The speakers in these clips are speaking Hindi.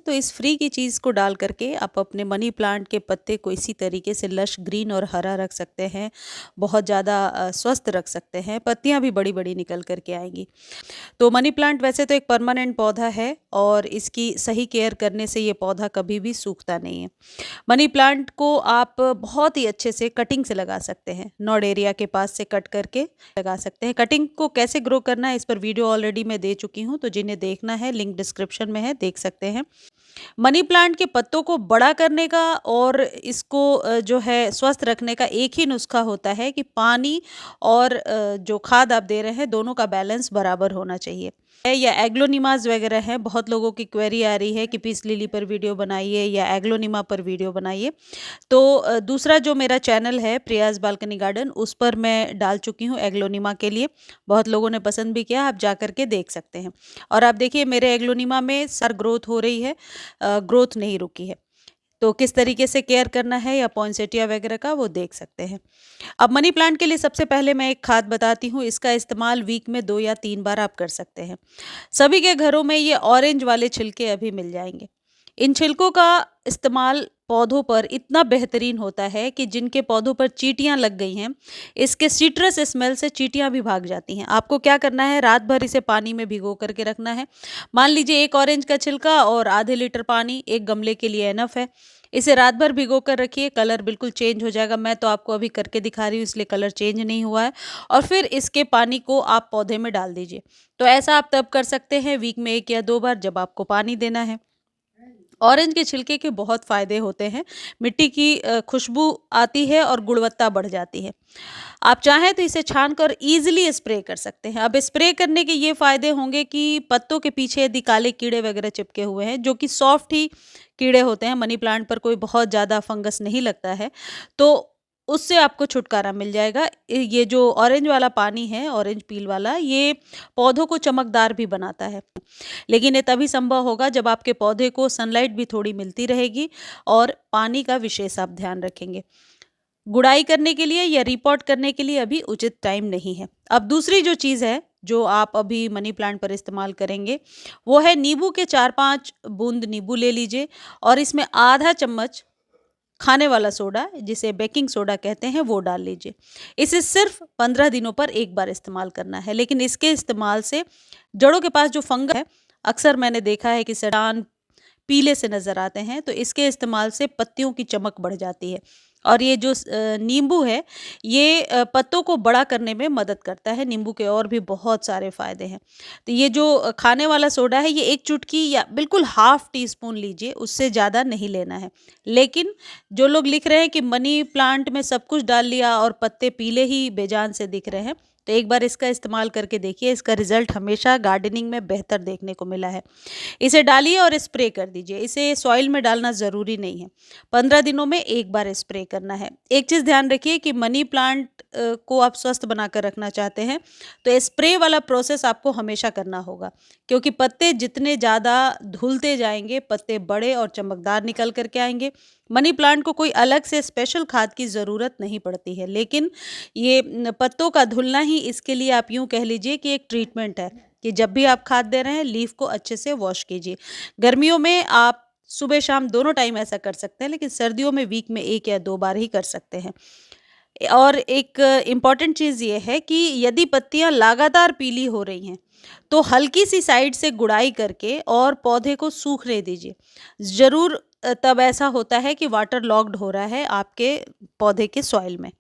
तो इस फ्री की चीज़ को डाल करके आप अपने मनी प्लांट के पत्ते को इसी तरीके से लश ग्रीन और हरा रख सकते हैं, बहुत ज़्यादा स्वस्थ रख सकते हैं, पत्तियाँ भी बड़ी बड़ी निकल करके आएंगी। तो मनी प्लांट वैसे तो एक परमानेंट पौधा है और इसकी सही केयर करने से ये पौधा कभी भी सूखता नहीं है। मनी प्लांट को आप बहुत ही अच्छे से कटिंग से लगा सकते हैं, नॉड एरिया के पास से कट करके लगा सकते हैं। कटिंग को कैसे ग्रो करना है इस पर वीडियो ऑलरेडी मैं दे चुकी हूँ, तो जिन्हें देखना है लिंक डिस्क्रिप्शन में है, देख सकते हैं। मनी प्लांट के पत्तों को बड़ा करने का और इसको जो है स्वस्थ रखने का एक ही नुस्खा होता है कि पानी और जो खाद आप दे रहे हैं दोनों का बैलेंस बराबर होना चाहिए। या एग्लोनिमास वगैरह है, बहुत लोगों की क्वेरी आ रही है कि पीस लिली पर वीडियो बनाइए या एग्लोनिमा पर वीडियो बनाइए। तो दूसरा जो मेरा चैनल है प्रियाज बालकनी गार्डन, उस पर मैं डाल चुकी हूँ एग्लोनिमा के लिए, बहुत लोगों ने पसंद भी किया, आप जा करके देख सकते हैं। और आप देखिए मेरे एग्लोनिमा में सर ग्रोथ हो रही है, ग्रोथ नहीं रुकी है। तो किस तरीके से केयर करना है या पॉइंसेटिया वगैरह का वो देख सकते हैं। अब मनी प्लांट के लिए सबसे पहले मैं एक खाद बताती हूँ, इसका इस्तेमाल वीक में 2 या 3 बार आप कर सकते हैं। सभी के घरों में ये ऑरेंज वाले छिलके अभी मिल जाएंगे। इन छिलकों का इस्तेमाल पौधों पर इतना बेहतरीन होता है कि जिनके पौधों पर चींटियां लग गई हैं, इसके सिट्रस स्मेल से चींटियां भी भाग जाती हैं। आपको क्या करना है, रात भर इसे पानी में भिगो करके रखना है। मान लीजिए एक ऑरेंज का छिलका और आधे लीटर पानी एक गमले के लिए एनफ है। इसे रात भर भिगो कर रखिए, कलर बिल्कुल चेंज हो जाएगा। मैं तो आपको अभी करके दिखा रही हूँ इसलिए कलर चेंज नहीं हुआ है। और फिर इसके पानी को आप पौधे में डाल दीजिए। तो ऐसा आप तब कर सकते हैं वीक में 1 या 2 बार, जब आपको पानी देना है। ऑरेंज के छिलके के बहुत फ़ायदे होते हैं, मिट्टी की खुशबू आती है और गुणवत्ता बढ़ जाती है। आप चाहें तो इसे छान कर ईजिली स्प्रे कर सकते हैं। अब स्प्रे करने के ये फ़ायदे होंगे कि पत्तों के पीछे यदि काले कीड़े वगैरह चिपके हुए हैं, जो कि सॉफ्ट ही कीड़े होते हैं, मनी प्लांट पर कोई बहुत ज़्यादा फंगस नहीं लगता है, तो उससे आपको छुटकारा मिल जाएगा। ये जो ऑरेंज वाला पानी है, ऑरेंज पील वाला, ये पौधों को चमकदार भी बनाता है। लेकिन ये तभी संभव होगा जब आपके पौधे को सनलाइट भी थोड़ी मिलती रहेगी और पानी का विशेष आप ध्यान रखेंगे। गुड़ाई करने के लिए या रिपोर्ट करने के लिए अभी उचित टाइम नहीं है। अब दूसरी जो चीज़ है जो आप अभी मनी प्लांट पर इस्तेमाल करेंगे, वो है नींबू के 4-5 बूंद नींबू ले लीजिए और इसमें आधा चम्मच खाने वाला सोडा, जिसे बेकिंग सोडा कहते हैं, वो डाल लीजिए। इसे सिर्फ 15 दिनों पर एक बार इस्तेमाल करना है। लेकिन इसके इस्तेमाल से जड़ों के पास जो फंगस है, अक्सर मैंने देखा है कि सड़ान पीले से नज़र आते हैं, तो इसके इस्तेमाल से पत्तियों की चमक बढ़ जाती है। और ये जो नींबू है, ये पत्तों को बड़ा करने में मदद करता है। नींबू के और भी बहुत सारे फ़ायदे हैं। तो ये जो खाने वाला सोडा है, ये 1 चुटकी या बिल्कुल हाफ़ टी स्पून लीजिए, उससे ज़्यादा नहीं लेना है। लेकिन जो लोग लिख रहे हैं कि मनी प्लांट में सब कुछ डाल लिया और पत्ते पीले ही बेजान से दिख रहे हैं, तो एक बार इसका इस्तेमाल करके देखिए, इसका रिज़ल्ट हमेशा गार्डनिंग में बेहतर देखने को मिला है। इसे डालिए और स्प्रे कर दीजिए। इसे सॉइल में डालना ज़रूरी नहीं है। 15 दिनों में एक बार स्प्रे करना है। एक चीज़ ध्यान रखिए कि मनी प्लांट को आप स्वस्थ बनाकर रखना चाहते हैं, तो स्प्रे वाला प्रोसेस आपको हमेशा करना होगा, क्योंकि पत्ते जितने ज़्यादा धुलते जाएंगे, पत्ते बड़े और चमकदार निकल करके आएंगे। मनी प्लांट को कोई अलग से स्पेशल खाद की ज़रूरत नहीं पड़ती है, लेकिन ये पत्तों का धुलना ही इसके लिए आप यूँ कह लीजिए कि एक ट्रीटमेंट है कि जब भी आप खाद दे रहे हैं, लीफ को अच्छे से वॉश कीजिए। गर्मियों में आप सुबह शाम दोनों टाइम ऐसा कर सकते हैं, लेकिन सर्दियों में वीक में 1 या 2 बार ही कर सकते हैं। और एक इम्पॉर्टेंट चीज़ ये है कि यदि पत्तियां लगातार पीली हो रही हैं, तो हल्की सी साइड से गुड़ाई करके और पौधे को सूखने दीजिए। ज़रूर तब ऐसा होता है कि वाटर लॉक्ड हो रहा है आपके पौधे के सॉइल में।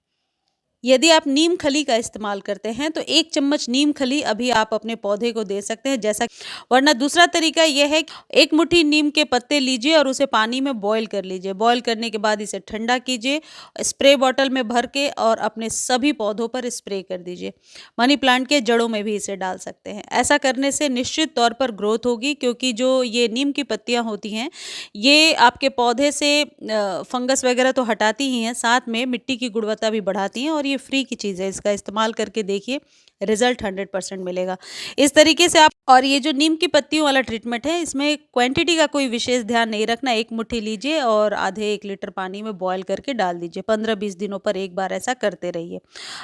यदि आप नीम खली का इस्तेमाल करते हैं, तो 1 चम्मच नीम खली अभी आप अपने पौधे को दे सकते हैं, जैसा। वरना दूसरा तरीका यह है कि 1 मुट्ठी नीम के पत्ते लीजिए और उसे पानी में बॉईल कर लीजिए। बॉईल करने के बाद इसे ठंडा कीजिए, स्प्रे बॉटल में भर के और अपने सभी पौधों पर स्प्रे कर दीजिए। मनी प्लांट के जड़ों में भी इसे डाल सकते हैं। ऐसा करने से निश्चित तौर पर ग्रोथ होगी, क्योंकि जो ये नीम की पत्तियाँ होती हैं, ये आपके पौधे से फंगस वगैरह तो हटाती ही हैं, साथ में मिट्टी की गुणवत्ता भी बढ़ाती हैं और ये फ्री की चीज़ है। इसका इस्तेमाल करके देखिए, रिजल्ट 100% मिलेगा। इस तरीके से आप और ये जो नीम की पत्तियों वाला ट्रीटमेंट है, इसमें क्वांटिटी का कोई विशेष ध्यान नहीं रखना। 1 मुट्ठी लीजिए और आधे 1 लीटर पानी में बॉयल करके डाल दीजिए। 15-20 दिनों पर एक बार ऐसा करते रहिए।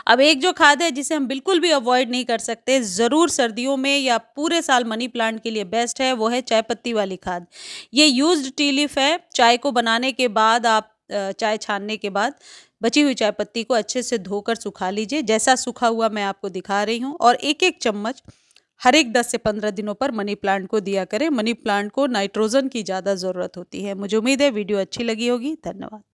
अब एक जो खाद है जिसे हम बिल्कुल भी अवॉइड नहीं कर सकते, ज़रूर सर्दियों में या पूरे साल मनी प्लांट के लिए बेस्ट है, वो है चाय पत्ती वाली खाद। ये यूज्ड टी लीफ है। चाय को बनाने के बाद आप चाय छानने के बाद बची हुई चाय पत्ती को अच्छे से धोकर सुखा लीजिए। जैसा सूखा हुआ मैं आपको दिखा रही हूँ, और 1-1 चम्मच हर एक 10 से 15 दिनों पर मनी प्लांट को दिया करें। मनी प्लांट को नाइट्रोजन की ज़्यादा ज़रूरत होती है। मुझे उम्मीद है वीडियो अच्छी लगी होगी। धन्यवाद।